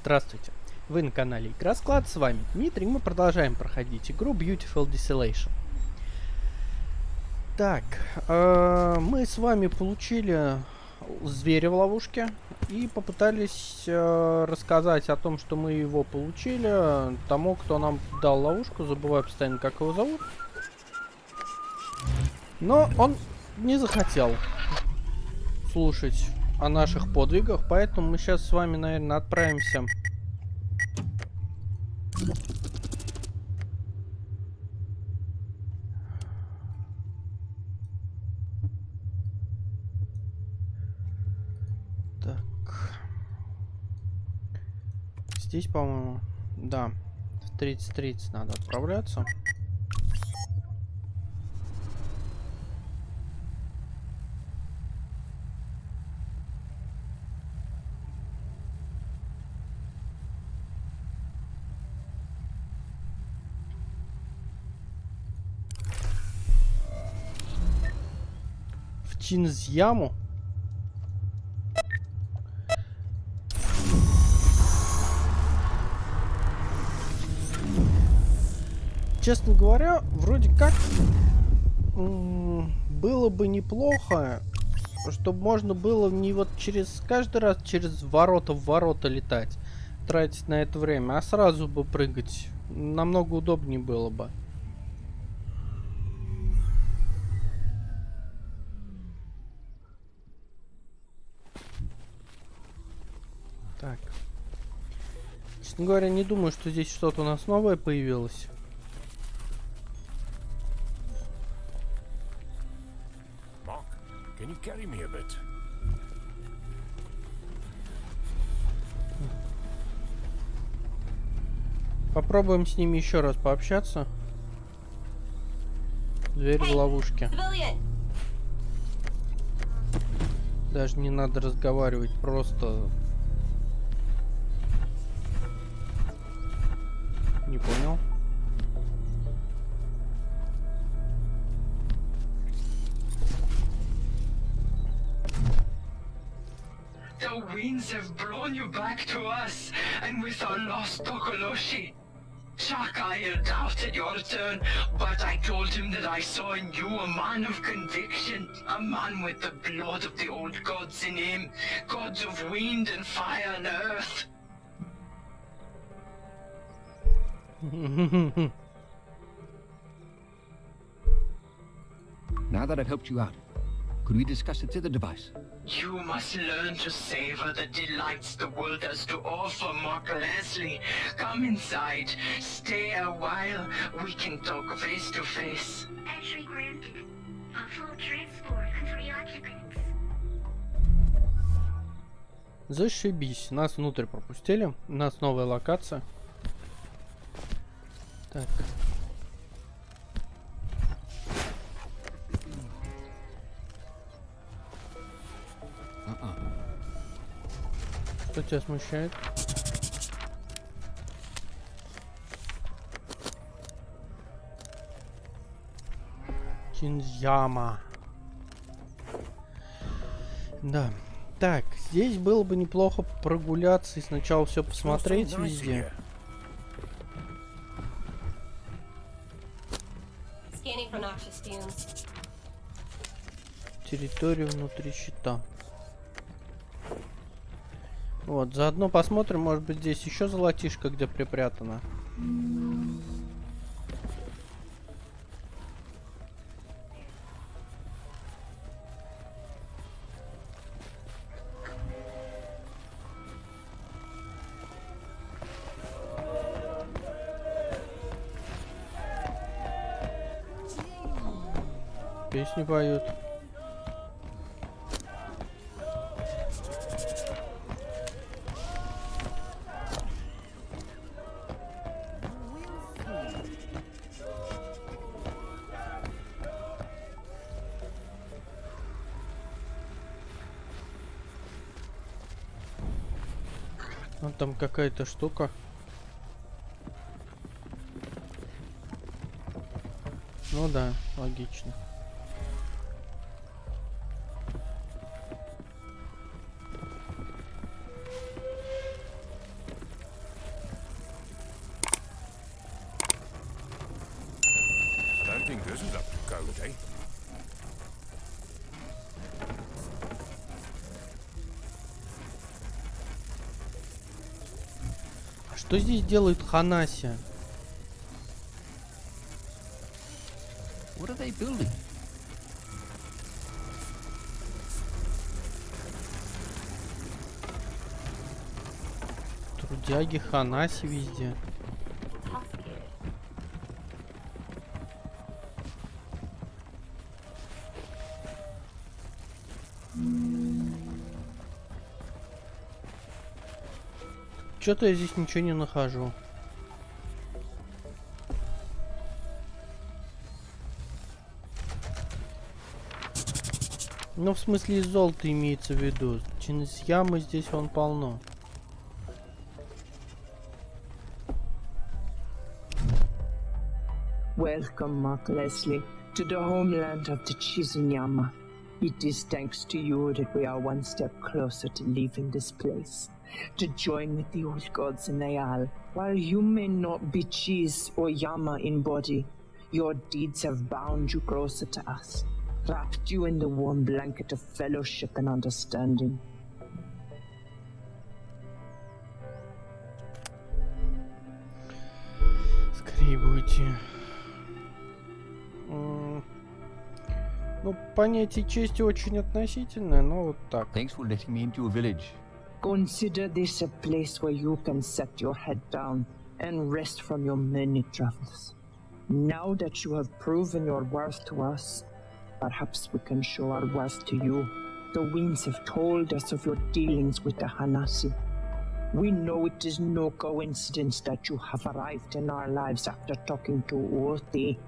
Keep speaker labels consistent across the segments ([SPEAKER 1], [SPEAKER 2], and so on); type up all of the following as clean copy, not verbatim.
[SPEAKER 1] Здравствуйте! Вы на канале Игросклад, с вами Дмитрий, мы продолжаем проходить игру Beautiful Desolation. Так, мы с вами получили зверя в ловушке и попытались рассказать о том, что мы его получили тому, кто нам дал ловушку, забываю постоянно, как его зовут. Но он не захотел слушать о наших подвигах, поэтому мы сейчас с вами, наверное, отправимся здесь, по-моему, да, в 30:30 надо отправляться. В Чинзьяму. Честно говоря, вроде как было бы неплохо, чтобы можно было не вот каждый раз через ворота в ворота летать, тратить на это время, а сразу бы прыгать. Намного удобнее было бы. Так. Честно говоря, не думаю, что здесь что-то у нас новое появилось.
[SPEAKER 2] Can you carry me a bit?
[SPEAKER 1] Попробуем с ними еще раз пообщаться. Дверь в ловушке. Даже не надо разговаривать, просто... Не понял.
[SPEAKER 3] The winds have blown you back to us, and with our lost Tokoloshi. Shakaya doubted your return, but I told him that I saw in you a man of conviction, a man with the blood of the old gods in him, gods of wind and fire and earth.
[SPEAKER 4] Now that I've helped you out, could we discuss its other device?
[SPEAKER 3] You must learn to savor the delights the world has to offer, Mark Leslie. Come inside, stay a while, we can talk face to face.
[SPEAKER 5] Entry granted. A full transport and 3 occupants.
[SPEAKER 1] Зашибись. Нас внутрь пропустили. У нас новая локация. Так. Что тебя смущает? Чинзяма. Да. Так, здесь было бы неплохо прогуляться и сначала все посмотреть везде. Территорию внутри щита. Вот, заодно посмотрим, может быть, здесь еще золотишко где припрятано. Песни поют. Вот там какая-то штука. Ну да, логично. Что здесь делает Ханаси?
[SPEAKER 4] What are they building?
[SPEAKER 1] Трудяги Ханаси везде. Что-то я здесь ничего не нахожу. Ну, в смысле, из золота имеется в виду. Через ямы здесь вон полно.
[SPEAKER 6] Welcome, Mark Leslie, to the homeland of the Chizunyama. It is thanks to you that we are one step closer to leaving this place, to join with the old gods in Ayal. While you may not be Chiz or Yama in body, your deeds have bound you closer to us, wrapped you in the warm blanket of fellowship and understanding.
[SPEAKER 1] Скорее будете. Ну, понятие чести очень относительное, но вот так.
[SPEAKER 4] Thanks for letting me into your village.
[SPEAKER 6] Consider this a place where you can set your head down and rest from your many travels. Now that you have proven your worth to us, perhaps we can show our worth to you. The winds have told us of your dealings with the Hanasi. We know it is no coincidence that you have arrived in our lives after talking to Orthi.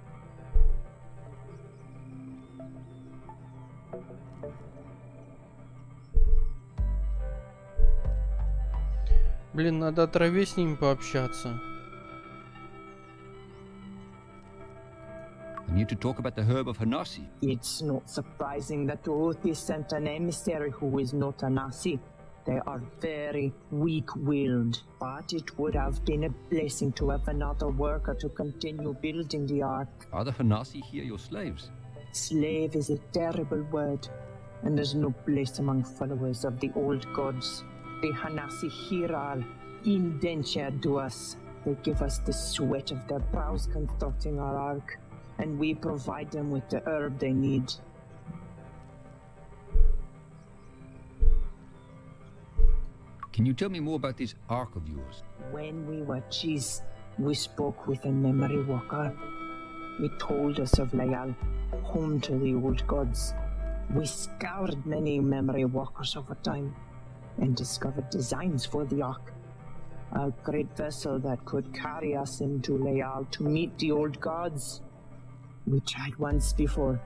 [SPEAKER 1] Блин, надо о траве с ними пообщаться.
[SPEAKER 4] I need to talk about the herb of Hanasi.
[SPEAKER 6] It's not surprising that Orthi sent an emissary who is not a Nasi. They are very weak-willed, but it would have been a blessing to have another worker to continue building the ark.
[SPEAKER 4] Are the Hanasi here your slaves?
[SPEAKER 6] Slave is a terrible word, and there's no place among followers of the old gods. The Hanasi here are indentured to us. They give us the sweat of their brows constructing our ark, and we provide them with the herb they need.
[SPEAKER 4] Can you tell me more about this ark of yours?
[SPEAKER 6] When we were Chiz, we spoke with a memory walker. He told us of Layal, home to the old gods. We scoured many memory walkers over time and discovered designs for the ark. A great vessel that could carry us into Layal to meet the old gods. We tried once before,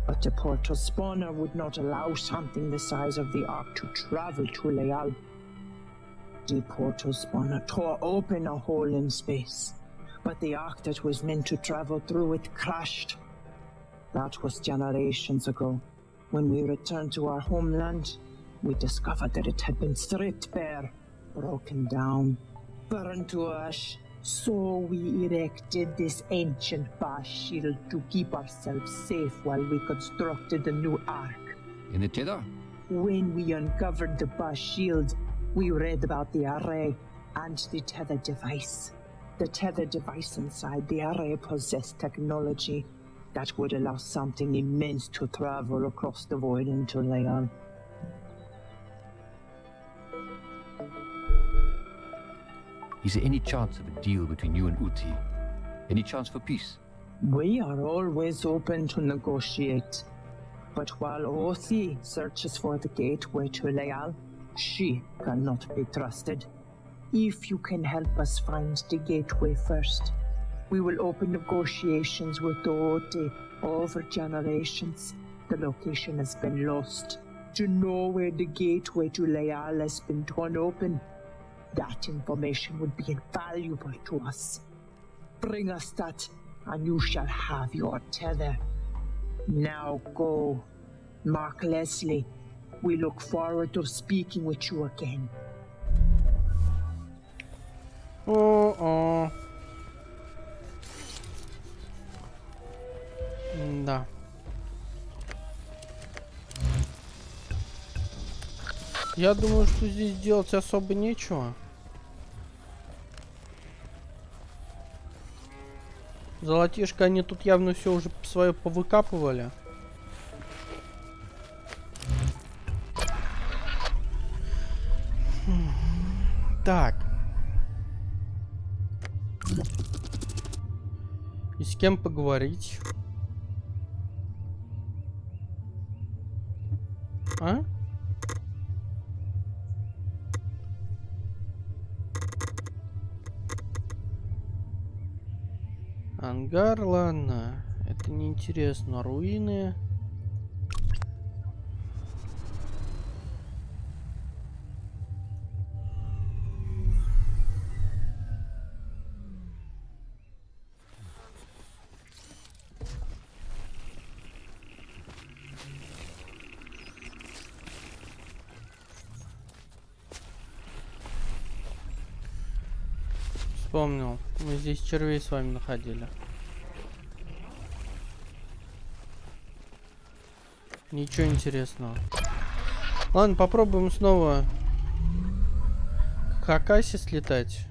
[SPEAKER 6] but the portal spawner would not allow something the size of the ark to travel to Layal. The portal spawner tore open a hole in space, but the ark that was meant to travel through it crashed. That was generations ago. When we returned to our homeland, we discovered that it had been stripped bare, broken down, burned to ash. So we erected this ancient bar shield to keep ourselves safe while we constructed the new ark.
[SPEAKER 4] In the tether?
[SPEAKER 6] When we uncovered the bar shield, we read about the array and the tether device. The tether device inside the array possessed technology that would allow something immense to travel across the void into Leon.
[SPEAKER 4] Is there any chance of a deal between you and Uti? Any chance for peace?
[SPEAKER 6] We are always open to negotiate. But while Othi searches for the gateway to Leal, she cannot be trusted. If you can help us find the gateway first, we will open negotiations with Othi. Over generations, the location has been lost. To know where the gateway to Leal has been torn open, that information would be invaluable to us. Bring us that, and you shall have your tether. Now go. Mark Leslie, we look forward to speaking with you again.
[SPEAKER 1] О-о. Да. Я думаю, что здесь делать особо нечего. Золотишко, они тут явно все уже свое повыкапывали. Так. И с кем поговорить? А? Ангар, ладно. Это неинтересно. Руины. Вспомнил. Мы здесь червей с вами находили. Ничего интересного. Ладно, попробуем снова к Хакасе слетать.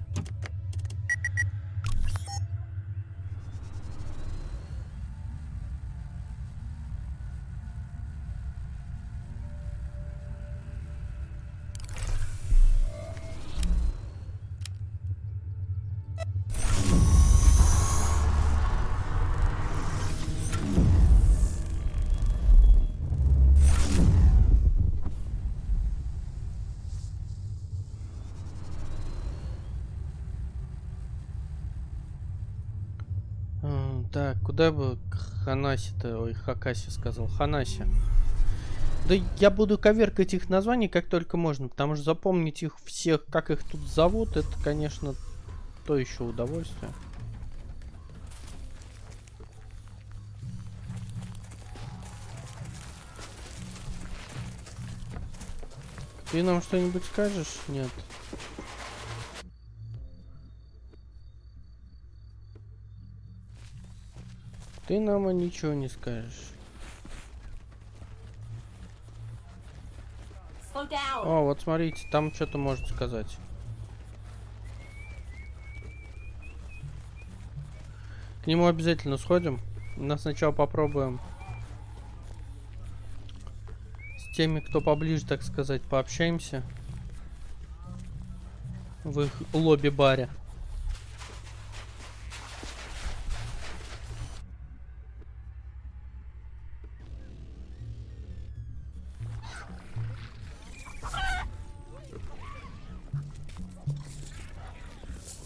[SPEAKER 1] Так, куда бы к Ханасе-то, ой, Хакасе сказал, Ханасе. Да я буду коверкать их названия как только можно, потому что запомнить их всех, как их тут зовут, это, конечно, то еще удовольствие. Ты нам что-нибудь скажешь? Нет. Ты нам ничего не скажешь. О, вот смотрите, там что-то может сказать. К нему обязательно сходим. Но сначала попробуем с теми, кто поближе, так сказать, пообщаемся. В их лобби-баре.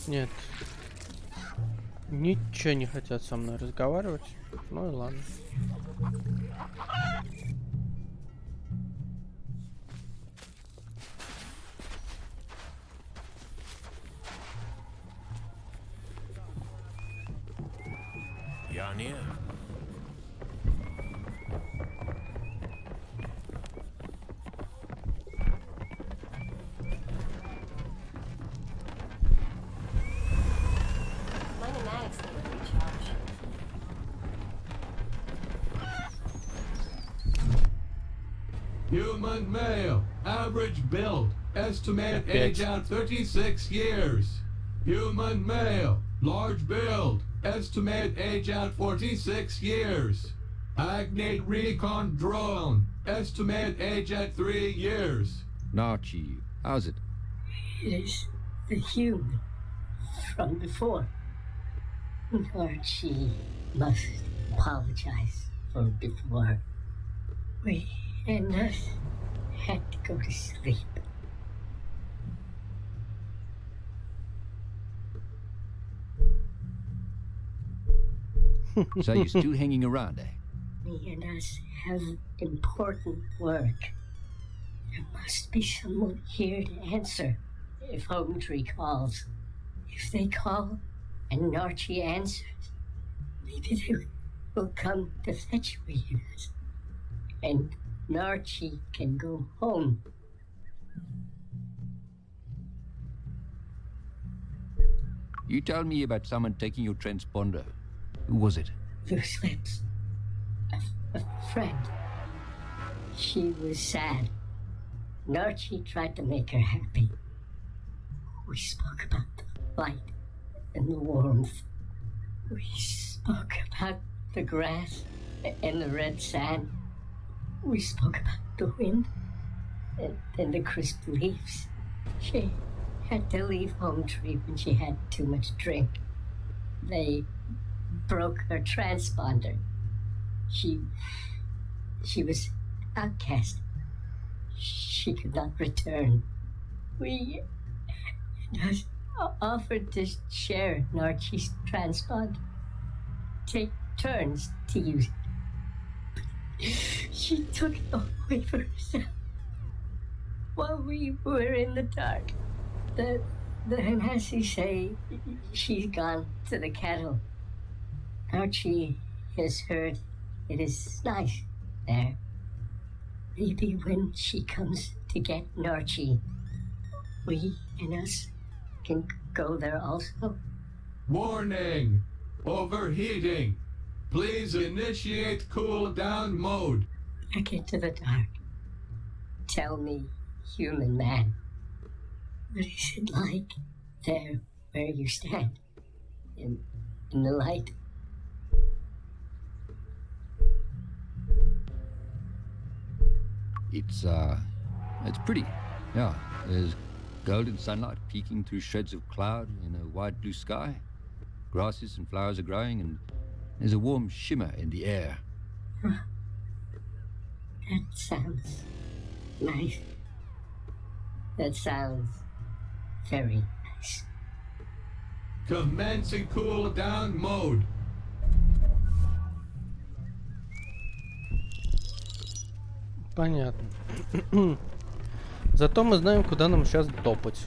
[SPEAKER 1] Нет. Ничего не хотят со мной разговаривать. Ну и ладно.
[SPEAKER 2] Я не.
[SPEAKER 7] Human male, average build, estimated age out 36 years. Human male, large build, estimated age out 46 years. Agnate recon drone, estimated age at 3 years.
[SPEAKER 4] Narchi, how's it?
[SPEAKER 8] It is the human from before. Archie must apologize for before. We and us had to go to sleep.
[SPEAKER 4] So you're still hanging around, eh?
[SPEAKER 8] Me and us have important work. There must be someone here to answer if Home Tree calls. If they call and Archie answers, maybe they will come to fetch me and us. And Archie can go home.
[SPEAKER 4] You told me about someone taking your transponder. Who was it?
[SPEAKER 8] Loose lips. A friend. She was sad. Archie tried to make her happy. We spoke about the light and the warmth. We spoke about the grass and the red sand. We spoke about the wind and the crisp leaves. She had to leave Home Tree when she had too much drink. They broke her transponder. She was outcast. She could not return. We just offered to share Narchi's transponder. Take turns to use it. She took it away for herself while we were in the dark. The Hanasi say she's gone to the cattle. Archie has heard it is nice there. Maybe when she comes to get Narchi, we and us can go there also.
[SPEAKER 7] Warning! Overheating! Please initiate cool down mode.
[SPEAKER 8] Back into the dark. Tell me, human man, what is it like there where you stand? In the light?
[SPEAKER 4] It's pretty. Yeah, there's golden sunlight peeking through shreds of cloud in a wide blue sky. Grasses and flowers are growing, and there's a warm shimmer in the air.
[SPEAKER 8] That sounds nice. That sounds very nice.
[SPEAKER 7] Commencing cool down mode.
[SPEAKER 1] Понятно. Зато мы знаем, куда нам сейчас топать.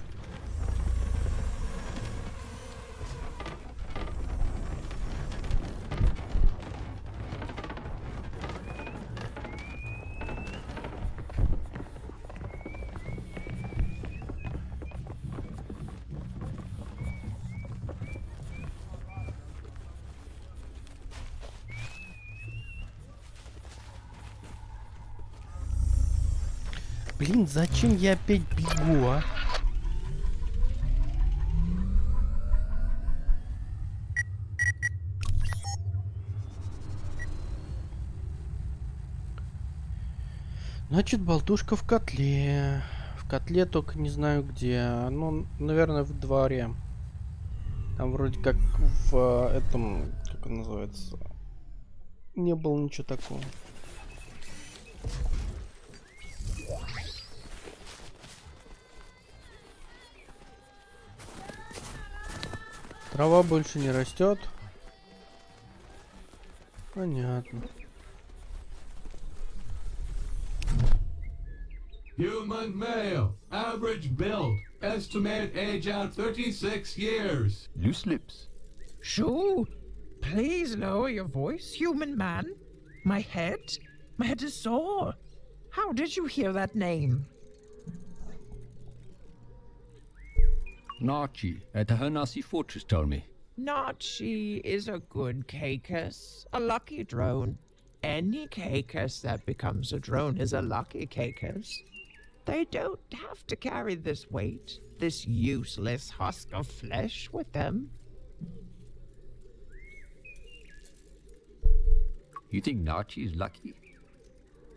[SPEAKER 1] Блин, зачем я опять бегу, а? Значит, болтушка в котле. В котле только не знаю где. Ну, наверное, в дворе. Там вроде как в этом, как он называется, не было ничего такого. Трава больше не растет. Понятно.
[SPEAKER 7] Human male, average build, estimated age out 36 years.
[SPEAKER 4] Loose lips.
[SPEAKER 9] Shoo! Please lower your voice, human man. My head is sore. How did you hear that name?
[SPEAKER 4] Narchi at the Hanasi fortress told me.
[SPEAKER 9] Nachi is a good cakus, a lucky drone. Any cakus that becomes a drone is a lucky cakus. They don't have to carry this weight, this useless husk of flesh with them.
[SPEAKER 4] You think Narchi is lucky?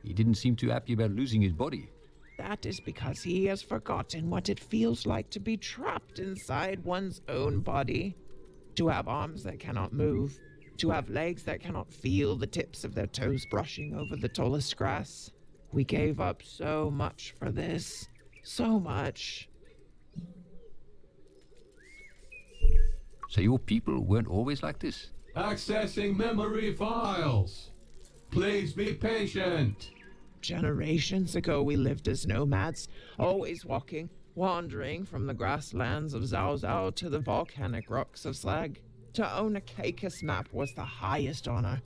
[SPEAKER 4] He didn't seem too happy about losing his body.
[SPEAKER 9] That is because he has forgotten what it feels like to be trapped inside one's own body. To have arms that cannot move. To have legs that cannot feel the tips of their toes brushing over the tallest grass. We gave up so much for this. So much.
[SPEAKER 4] So your people weren't always like this?
[SPEAKER 7] Accessing memory files. Please be patient.
[SPEAKER 9] Generations ago we lived as nomads, always walking, wandering from the grasslands of Zhao Zhao to the volcanic rocks of Slag. To own a cakus map was the highest honor.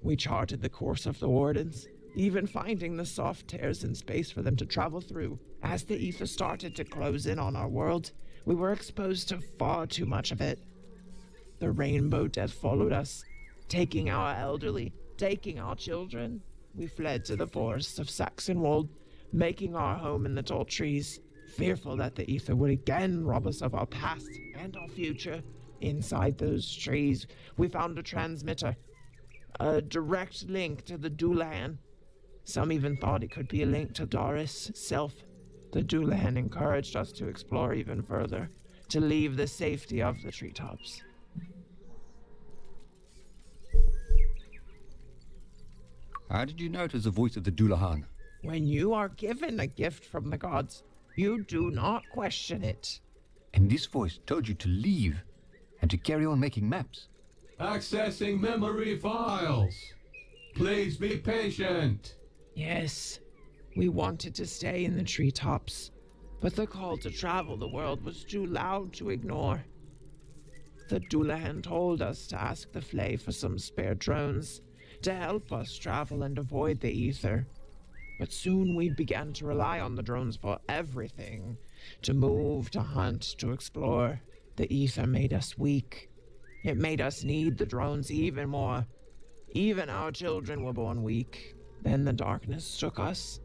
[SPEAKER 9] We charted the course of the wardens, even finding the soft tears in space for them to travel through. As the ether started to close in on our world, we were exposed to far too much of it. The rainbow death followed us, taking our elderly, taking our children. We fled to the forests of Saxonwold, making our home in the tall trees, fearful that the ether would again rob us of our past and our future, Inside those trees, we found a transmitter, a direct link to the Dulan. Some even thought it could be a link to Doris itself. The Dulan encouraged us to explore even further, to leave the safety of the treetops.
[SPEAKER 4] How did you know it was the voice of the Dullahan?
[SPEAKER 9] When you are given a gift from the gods, you do not question it.
[SPEAKER 4] And this voice told you to leave and to carry on making maps.
[SPEAKER 7] Accessing memory files. Please be patient.
[SPEAKER 9] Yes, we wanted to stay in the treetops, but the call to travel the world was too loud to ignore. The Dulan told us to ask the Flay for some spare drones to help us travel and avoid the ether. But soon we began to rely on the drones for everything. To move, to hunt, to explore. The ether made us weak. It made us need the drones even more. Even our children were born weak. Then the darkness took us,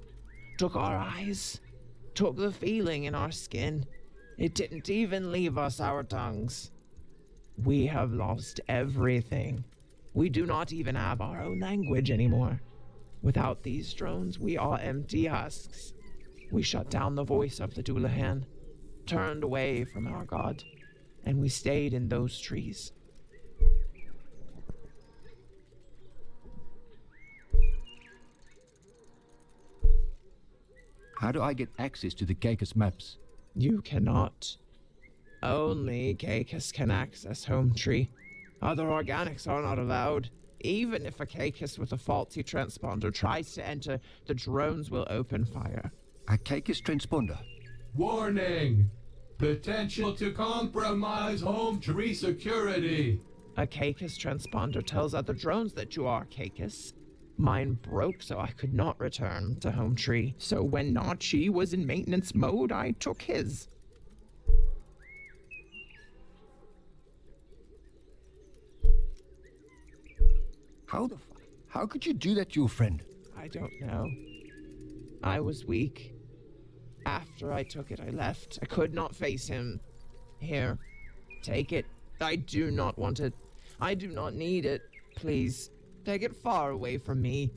[SPEAKER 9] took our eyes, took the feeling in our skin. It didn't even leave us our tongues. We have lost everything. We do not even have our own language anymore. Without these drones, we are empty husks. We shut down the voice of the Dullahan, turned away from our god, and we stayed in those trees.
[SPEAKER 4] How do I get access to the Caicus maps?
[SPEAKER 9] You cannot. Only Caicus can access Home Tree. Other organics are not allowed. Even if a Caicus with a faulty transponder tries to enter, the drones will open fire.
[SPEAKER 4] A Caicus transponder?
[SPEAKER 7] Warning! Potential to compromise home tree security.
[SPEAKER 9] A Caicus transponder tells other drones that you are Caicus. Mine broke, so I could not return to Home Tree. So when Nachi was in maintenance mode, I took his.
[SPEAKER 4] How could you do that to your friend?
[SPEAKER 9] I don't know. I was weak. After I took it, I left. I could not face him. Here, take it. I do not want it. I do not need it. Please, take it far away from me.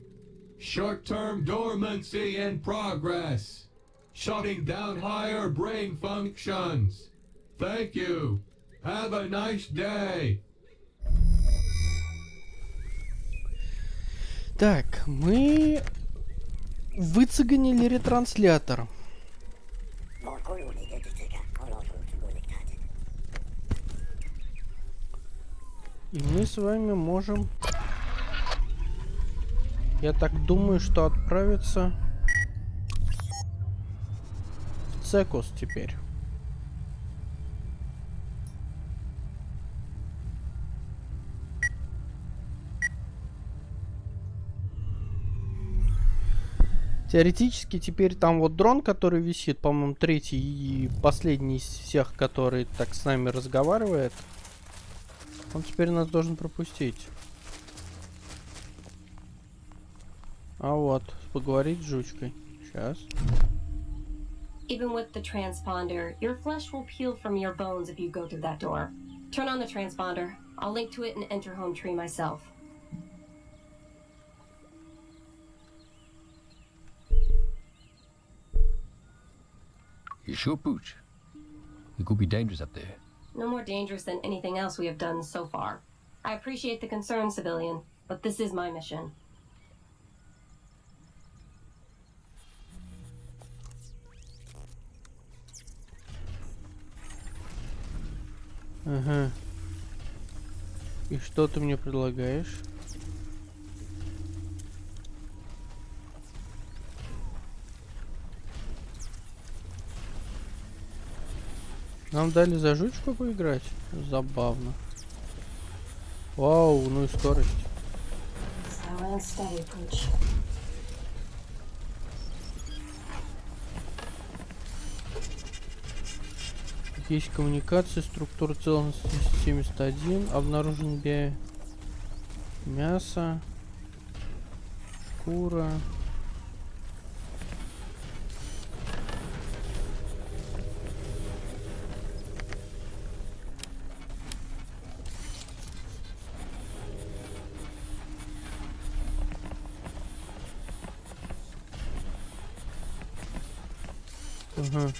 [SPEAKER 7] Short-term dormancy in progress. Shutting down higher brain functions. Thank you. Have a nice day.
[SPEAKER 1] Так, мы выцеганили ретранслятор. И мы с вами можем, я так думаю, что отправиться в Цекус теперь. Теоретически теперь там вот дрон, который висит, по-моему, третий и последний из всех, который так с нами разговаривает, он теперь нас должен пропустить. А вот, поговорить с жучкой. Сейчас.
[SPEAKER 10] Even with the transponder, your flesh will peel from your bones if you go through that door. Turn on the transponder. I'll link to it and enter Home Tree myself.
[SPEAKER 4] You sure, Pooch? It could be dangerous up there.
[SPEAKER 10] No more dangerous than anything else we have done so far. I appreciate the concern, civilian, but this is my mission.
[SPEAKER 1] Ага. И что ты мне предлагаешь? Нам дали за жучку поиграть? Забавно. Вау, ну и скорость.
[SPEAKER 10] Slow and steady, Pooch.
[SPEAKER 1] Есть коммуникация, структура целостности 71, обнаружен мясо, шкура. Ага.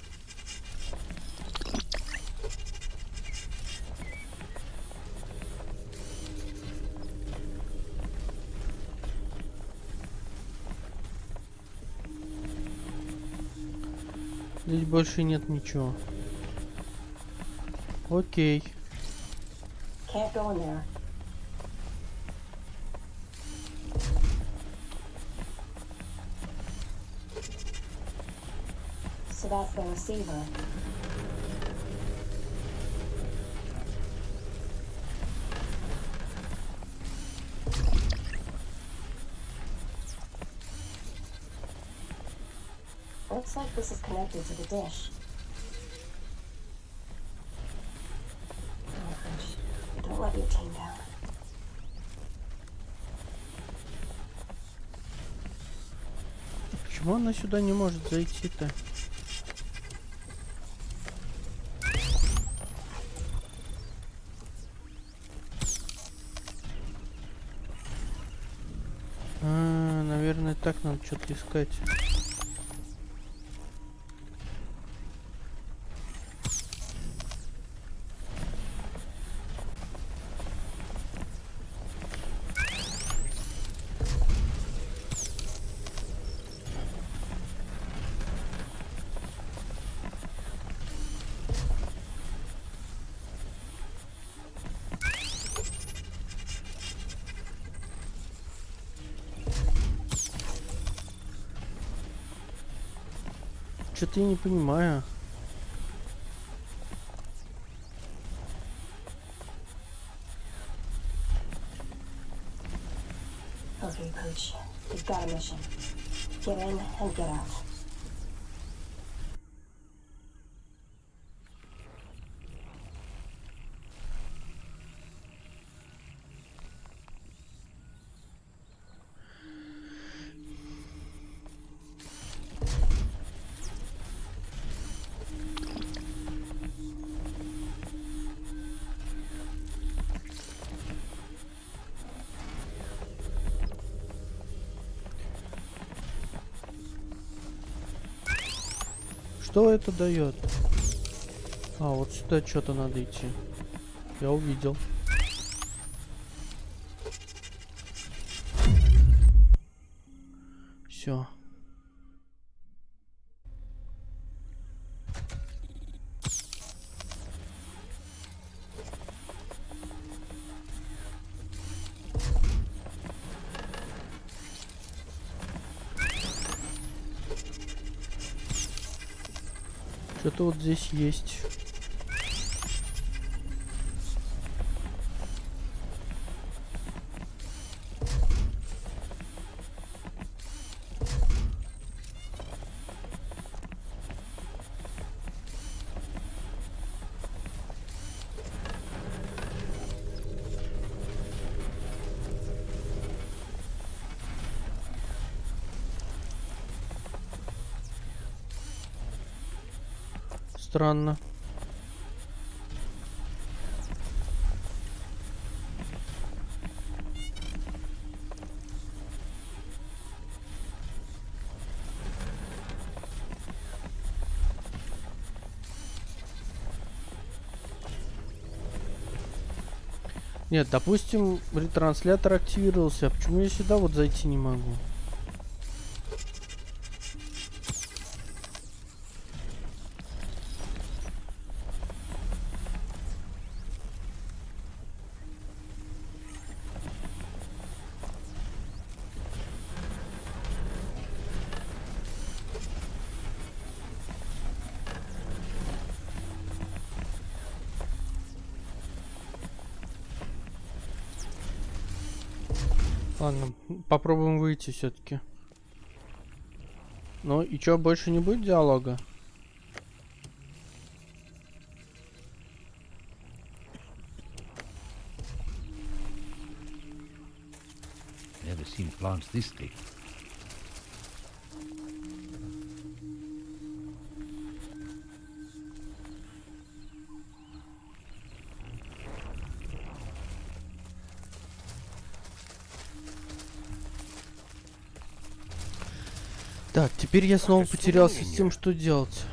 [SPEAKER 1] Здесь больше нет ничего. Окей.
[SPEAKER 10] Can't go in there. So that's the receiver. Looks like this is connected to the dish. Oh, gosh. Don't let your team down.
[SPEAKER 1] Почему она сюда не может зайти-то? Наверное, так надо что-то искать. Что-то я не понимаю.
[SPEAKER 10] Okay, Pooch. You've got a mission. Get in and get out.
[SPEAKER 1] Что это дает? А, вот сюда что-то надо идти. Я увидел. Все. Что-то вот здесь есть. Странно. Нет, допустим, ретранслятор активировался. А почему я сюда вот зайти не могу? Ладно, попробуем выйти все-таки. Ну и чё, больше не будет диалога?
[SPEAKER 4] Never seen plants this thick.
[SPEAKER 1] Так, теперь я снова потерялся с тем, что делать.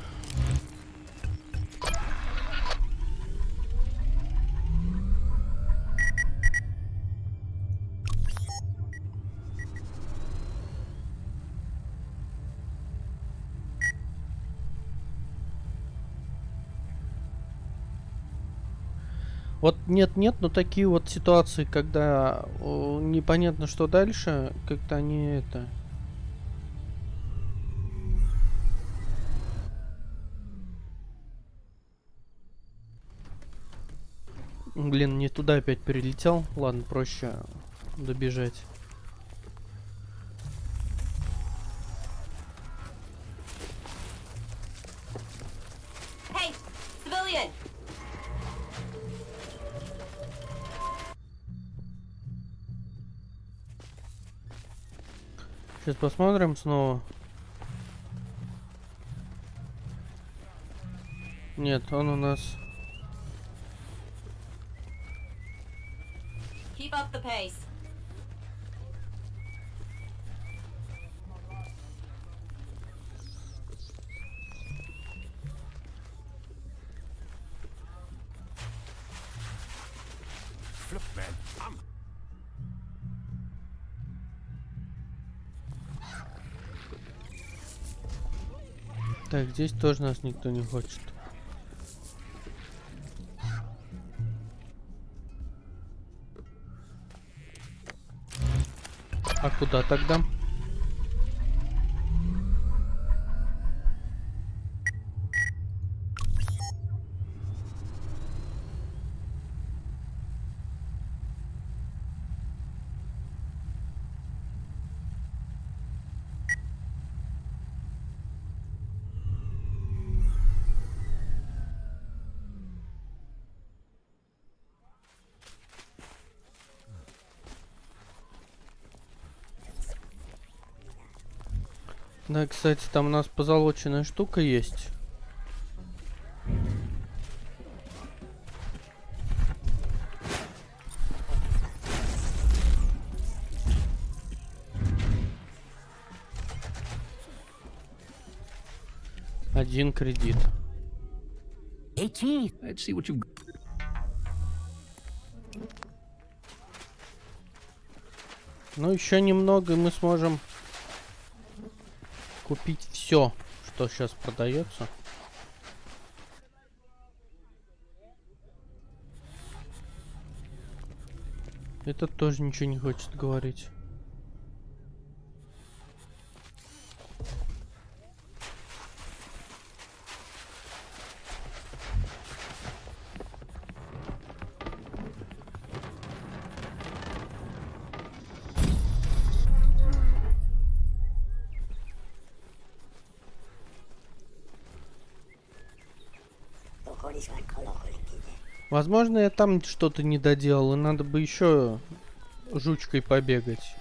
[SPEAKER 1] Вот нет, но такие вот ситуации, когда непонятно, что дальше, как-то они это... Блин, не туда опять перелетел. Ладно, проще добежать.
[SPEAKER 10] Hey, civilian!
[SPEAKER 1] Сейчас посмотрим снова. Нет, он у нас...
[SPEAKER 10] Keep up the pace.
[SPEAKER 2] Flip, man.
[SPEAKER 1] Так, здесь тоже нас никто не хочет. А куда тогда? Да, кстати, там у нас позолоченная штука есть. Один кредит.
[SPEAKER 4] Let's see what you've got.
[SPEAKER 1] Ну, еще немного, и мы сможем купить все, что сейчас продается. Этот тоже ничего не хочет говорить. Возможно, я там что-то не доделал, и надо бы еще жучкой побегать.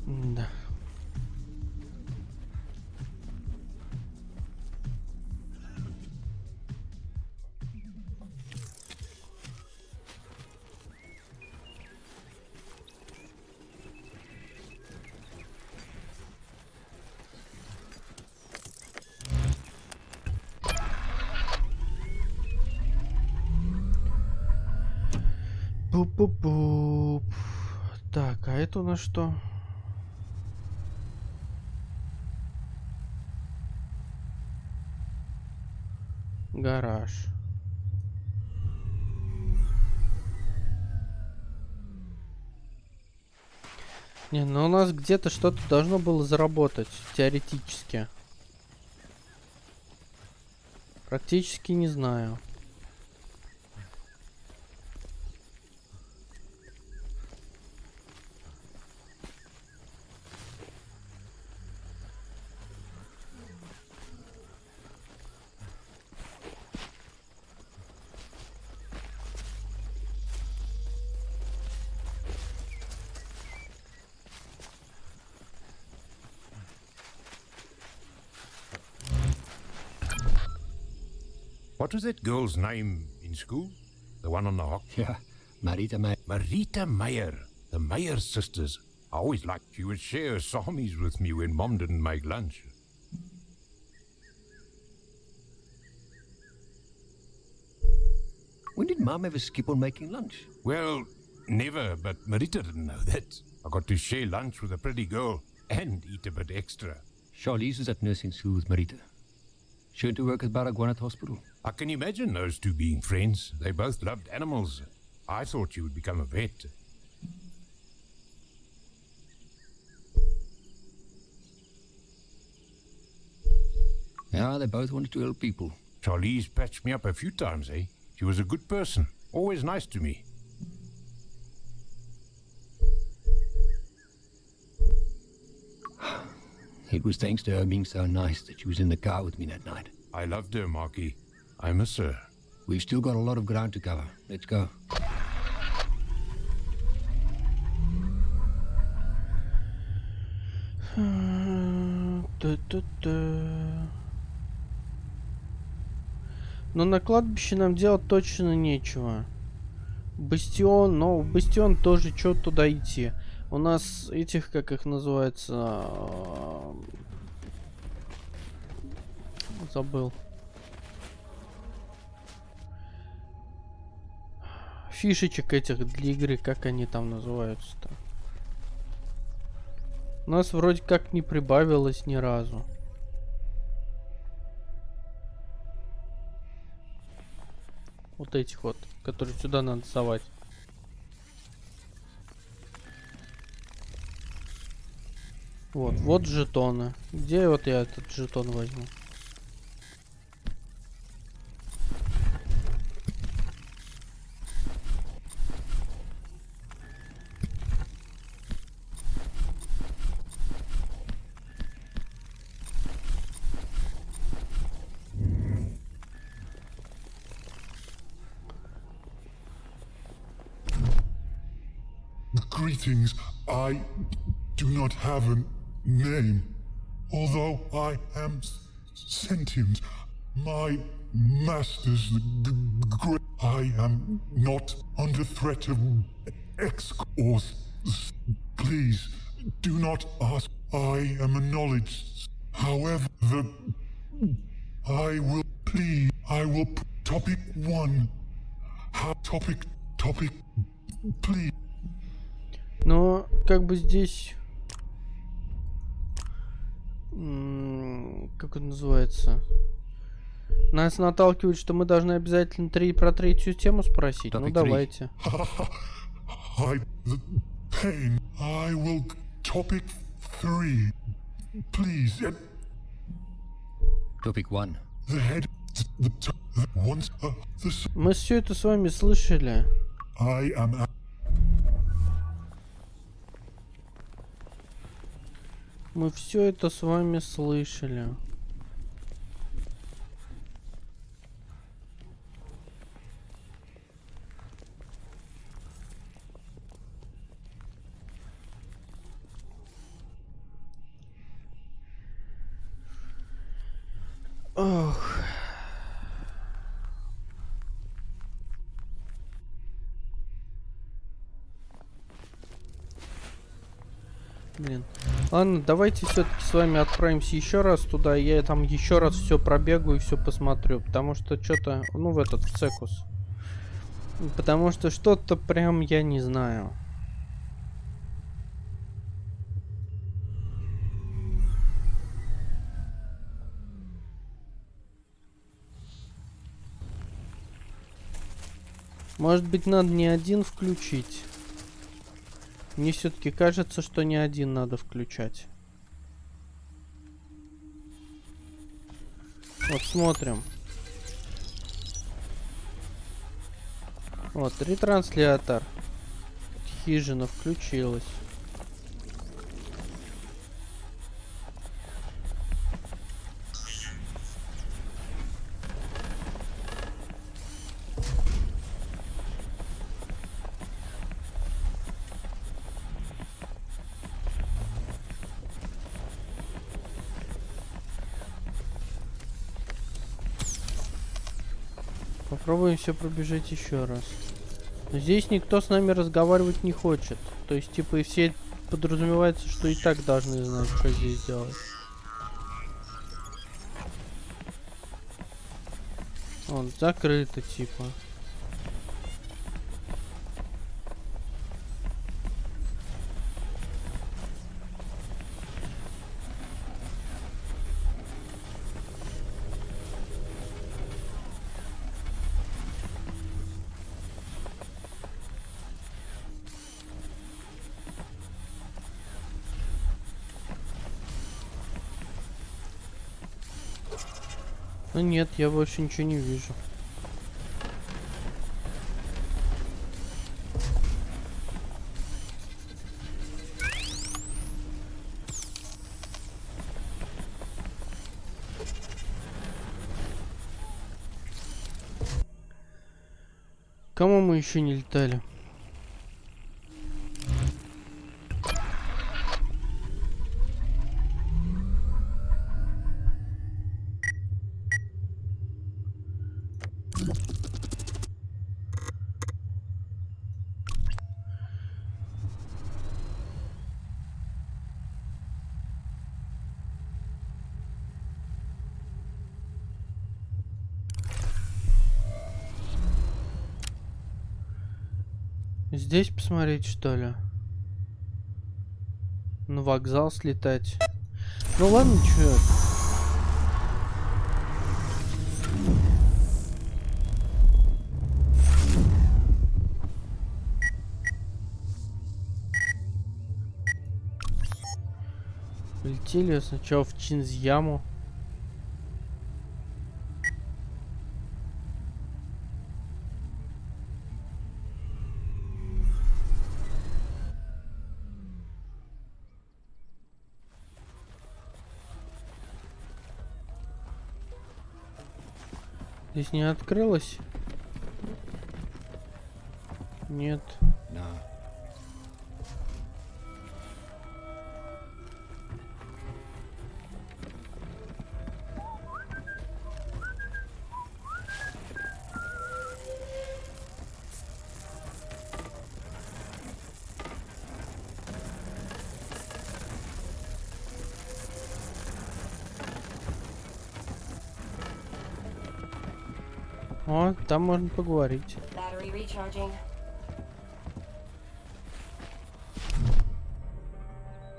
[SPEAKER 1] Да. Пуп-пуп-пуп. Так, а это у нас что? Гараж. Не, ну у нас где-то что-то должно было заработать, теоретически. Практически не знаю.
[SPEAKER 2] What was that girl's name in school? The one on the hawk?
[SPEAKER 4] Yeah, Marita May.
[SPEAKER 2] Marita Meyer. The Meyer sisters. I always liked she would share salmis with me when Mom didn't make lunch.
[SPEAKER 4] When did Mum ever skip on making lunch?
[SPEAKER 2] Well, never, but Marita didn't know that. I got to share lunch with a pretty girl and eat a bit extra.
[SPEAKER 4] Charlize was at nursing school with Marita. She went to work at Baragwan Hospital.
[SPEAKER 2] I can imagine those two being friends. They both loved animals. I thought you would become a vet.
[SPEAKER 4] Yeah, they both wanted to help people.
[SPEAKER 2] Charlize patched me up a few times, eh? She was a good person. Always nice to me.
[SPEAKER 4] It was thanks to her being so nice that she was in the car with me that night.
[SPEAKER 2] I loved her, Marky. I miss her.
[SPEAKER 4] We've still got a lot of ground to cover. Let's go.
[SPEAKER 1] Но на кладбище нам делать точно нечего. Бастион, но в Бастион тоже что туда идти. У нас этих, как их называется, забыл. Фишечек этих для игры, как они там называются-то? У нас вроде как не прибавилось ни разу. Вот этих вот, которые сюда надо совать. Вот жетоны. Где вот я этот жетон возьму?
[SPEAKER 11] Greetings. I do not have a name. Although I am sentient, my masters, I am not under threat of X-Cause. Please, do not ask. I am acknowledged. However, I will please. I will topic 1. Topic, please.
[SPEAKER 1] Но как бы здесь, как это называется, нас наталкивают, что мы должны обязательно про третью тему спросить. Ну давайте.
[SPEAKER 11] I will topic 3. Please.
[SPEAKER 4] Topic 1.
[SPEAKER 1] Мы все это с вами слышали. Мы все это с вами слышали. Ох. Блин. Ладно, давайте все-таки с вами отправимся еще раз туда. Я там еще раз все пробегу и все посмотрю. Потому что что-то, ну, в этот, в цекус. Потому что что-то прям я не знаю. Может быть, надо не один включить. Мне все-таки кажется, что не один надо включать. Вот, смотрим. Вот, ретранслятор. Хижина включилась. Попробуем все пробежать еще раз. Но здесь никто с нами разговаривать не хочет. То есть, типа, и все подразумевается, что и так должны знать, что здесь делать. Вот, закрыто, типа. Ну нет, я больше ничего не вижу. Кому мы еще не летали? Здесь посмотреть, что ли? На вокзал слетать. Ну ладно, чё. Полетели сначала в Чинзьяму. Здесь не открылось? Нет.
[SPEAKER 4] No.
[SPEAKER 1] О, там можно поговорить.
[SPEAKER 10] Battery recharging.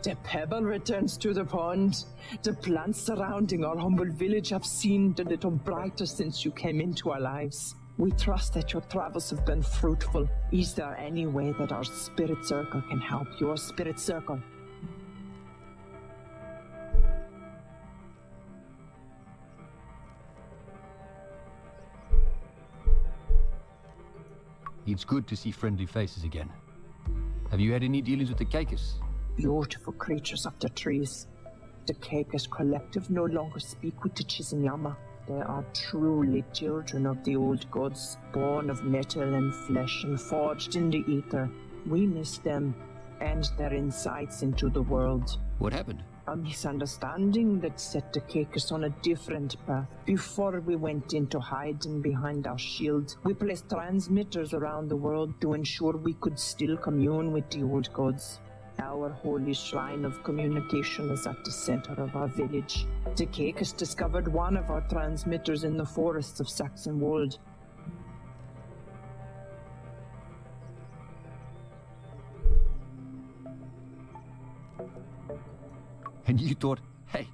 [SPEAKER 6] The pebble returns to the pond. The plants surrounding our humble village have seemed a little brighter since you came into our lives. We trust that your travels have been fruitful. Is there any way that our spirit circle can help your spirit circle?
[SPEAKER 4] It's good to see friendly faces again. Have you had any dealings with the Caicus?
[SPEAKER 6] Beautiful creatures of the trees. The Caicus collective no longer speak with the Chizinyama. They are truly children of the old gods, born of metal and flesh and forged in the ether. We miss them and their insights into the world.
[SPEAKER 4] What happened?
[SPEAKER 6] A misunderstanding that set the Caicus on a different path. Before we went into hiding behind our shield, we placed transmitters around the world to ensure we could still commune with the old gods. Our holy shrine of communication is at the center of our village. The Caicus discovered one of our transmitters in the forests of Saxonwold.
[SPEAKER 4] And you thought, hey,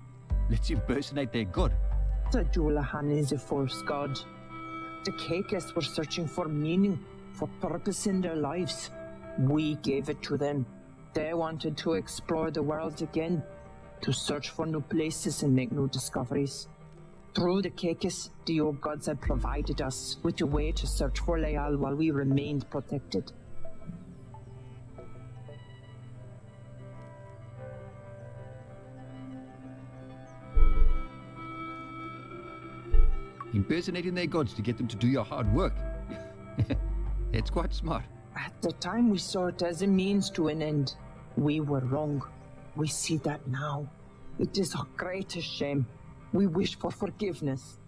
[SPEAKER 4] let's impersonate their god.
[SPEAKER 6] The Dullahan is a false god. The Caicus were searching for meaning, for purpose in their lives. We gave it to them. They wanted to explore the world again, to search for new places and make new discoveries. Through the Caicus, the old gods had provided us with a way to search for Leal while we remained protected.
[SPEAKER 4] Impersonating their gods to get them to do your hard work. It's quite smart.
[SPEAKER 6] At the time we saw it as a means to an end. We were wrong. We see that now. It is our greatest shame. We wish for forgiveness.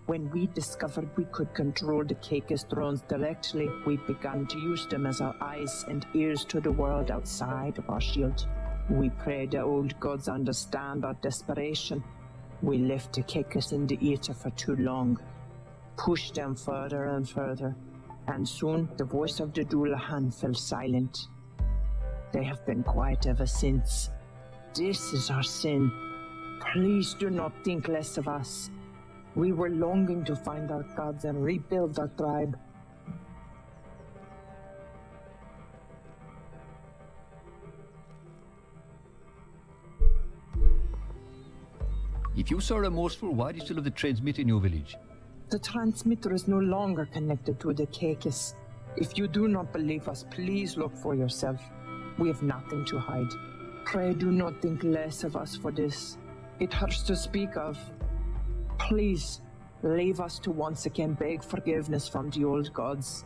[SPEAKER 6] When we discovered we could control the Caicus drones directly, we began to use them as our eyes and ears to the world outside of our shield. We pray the old gods understand our desperation. We left the Caicus in the ether for too long, pushed them further and further, and soon the voice of the Dullahan fell silent. They have been quiet ever since. This is our sin. Please do not think less of us. We were longing to find our gods and rebuild our tribe.
[SPEAKER 4] If you're so remorseful, why do you still have the transmitter in your village?
[SPEAKER 6] The transmitter is no longer connected to the caucus. If you do not believe us, please look for yourself. We have nothing to hide. Pray do not think less of us for this. It hurts to speak of. Please, leave us to once again beg forgiveness from the old gods.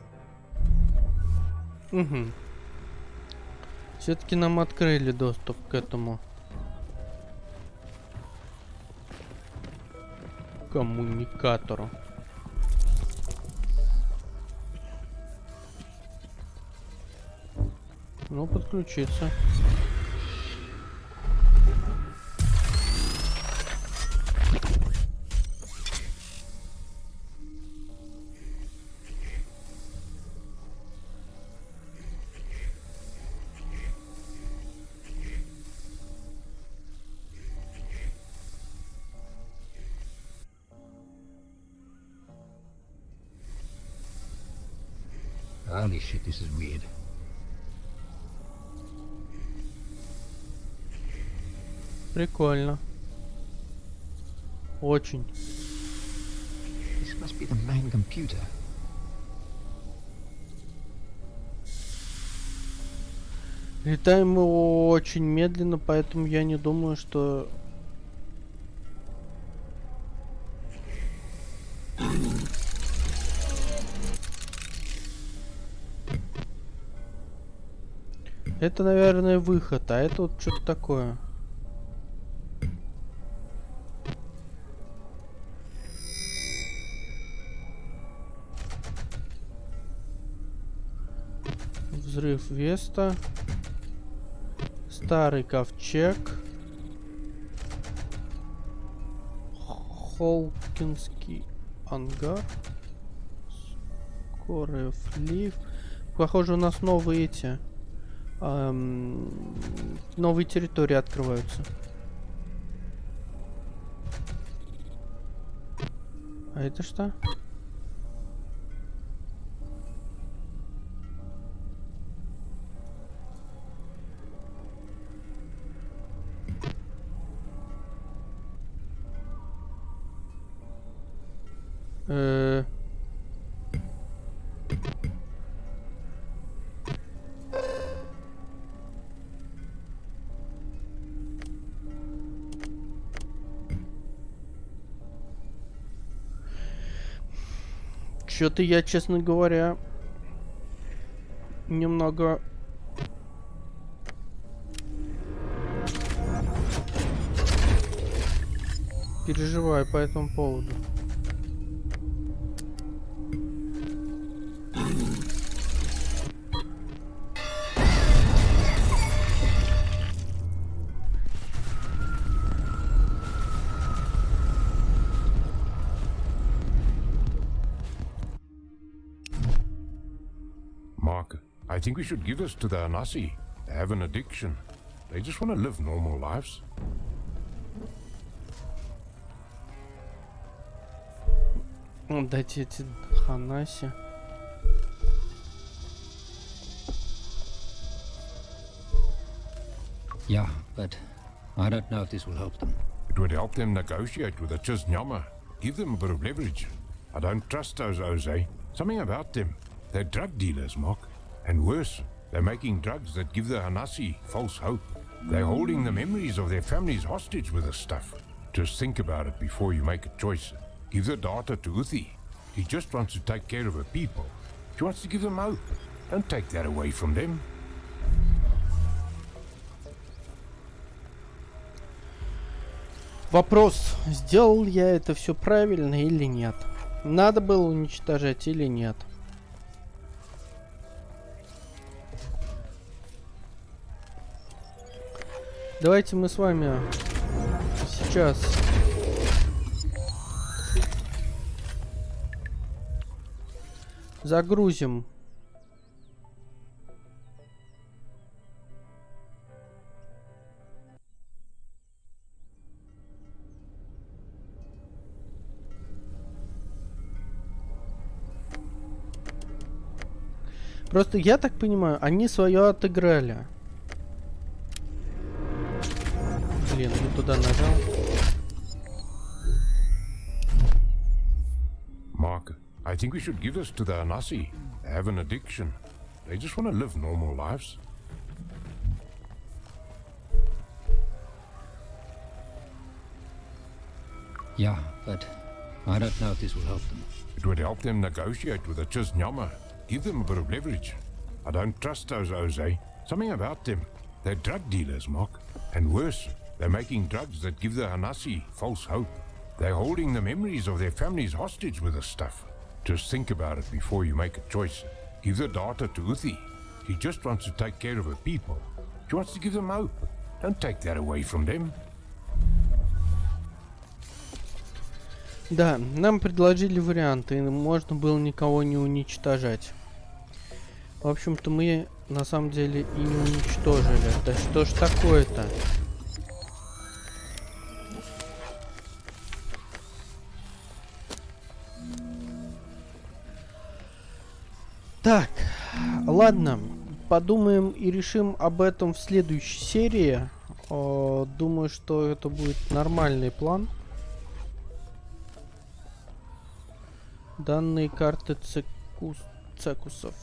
[SPEAKER 1] Угу. Все-таки нам открыли доступ к этому коммуникатору. Ну, подключиться.
[SPEAKER 4] Holy shit, this is weird.
[SPEAKER 1] Прикольно. Очень.
[SPEAKER 4] This must be the main computer.
[SPEAKER 1] Летаем мы очень медленно, поэтому я не думаю, что... Это, наверное, выход, а это вот что-то такое. Взрыв Веста. Старый ковчег. Холкинский ангар. Скорый флив. Похоже, у нас новые эти... новые территории открываются. А это что? Что-то я, честно говоря, немного... переживаю по этому поводу.
[SPEAKER 2] I think we should give this to the Anasi. They have an addiction. They just want to live normal lives.
[SPEAKER 1] Дайте эти Ханаси.
[SPEAKER 4] Yeah, but I don't know if this will help them.
[SPEAKER 2] It would help them negotiate with the Chisnyama. Give them a bit of leverage. I don't trust those Jose. Something about them. They're drug dealers, Mark. And worse, they're making drugs that give the Hanasi false hope. They're holding the memories of their families hostage with this stuff. Just think about it before you make a choice. Give the data to Uthi. He just wants to take care of her people. She wants to give them hope. Don't take that away from them.
[SPEAKER 1] Вопрос, сделал я это все правильно или нет? Надо было уничтожать или нет? Давайте мы с вами сейчас загрузим Просто я так понимаю, они свое отыграли. Блин, не туда нажал.
[SPEAKER 2] Mark, I think we should give this to the Anasi. They have an addiction. They just want to live normal lives.
[SPEAKER 4] Yeah, but I don't know if this will help them.
[SPEAKER 2] It would help them negotiate with the Chisnyama. Give them a bit of leverage. I don't trust those Jose. Something about them. They're drug dealers, Mark. And worse, they're making drugs that give the Hanasi false hope. They're holding the memories of their families hostage with this stuff. Just think about it before you make a choice. Give the data to Uthi. She just wants to take care of her people. She wants to give them hope. Don't take that away from them.
[SPEAKER 1] Да, нам предложили варианты, и можно было никого не уничтожать. В общем-то, мы на самом деле и не уничтожили. Да что ж такое-то? Так, ладно, подумаем и решим об этом в следующей серии. Думаю, что это будет нормальный план. Данные карты цекусов.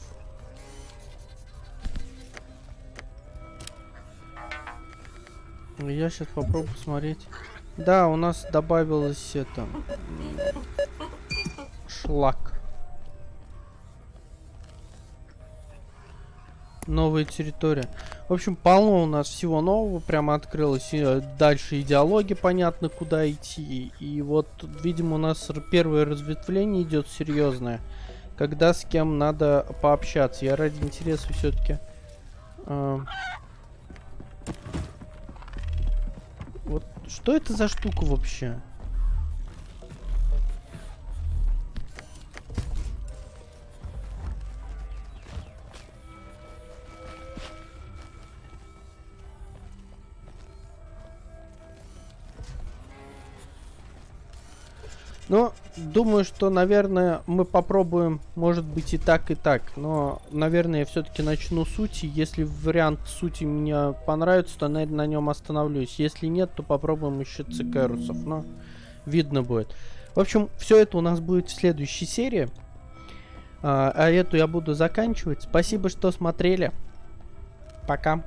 [SPEAKER 1] Я сейчас попробую посмотреть. Да, у нас добавилось это... шлак. Новая территория. В общем, полно у нас всего нового. Прямо открылось. И дальше идеология, понятно, куда идти. И вот, видимо, у нас первое разветвление идет серьезное. Когда с кем надо пообщаться. Я ради интереса все-таки... Вот, что это за штука вообще? Ну, думаю, что, наверное, мы попробуем, может быть, и так, и так. Но, наверное, я все-таки начну с сути. Если вариант сути мне понравится, то на нем остановлюсь. Если нет, то попробуем еще цекусов. Но видно будет. В общем, все это у нас будет в следующей серии. А эту я буду заканчивать. Спасибо, что смотрели. Пока.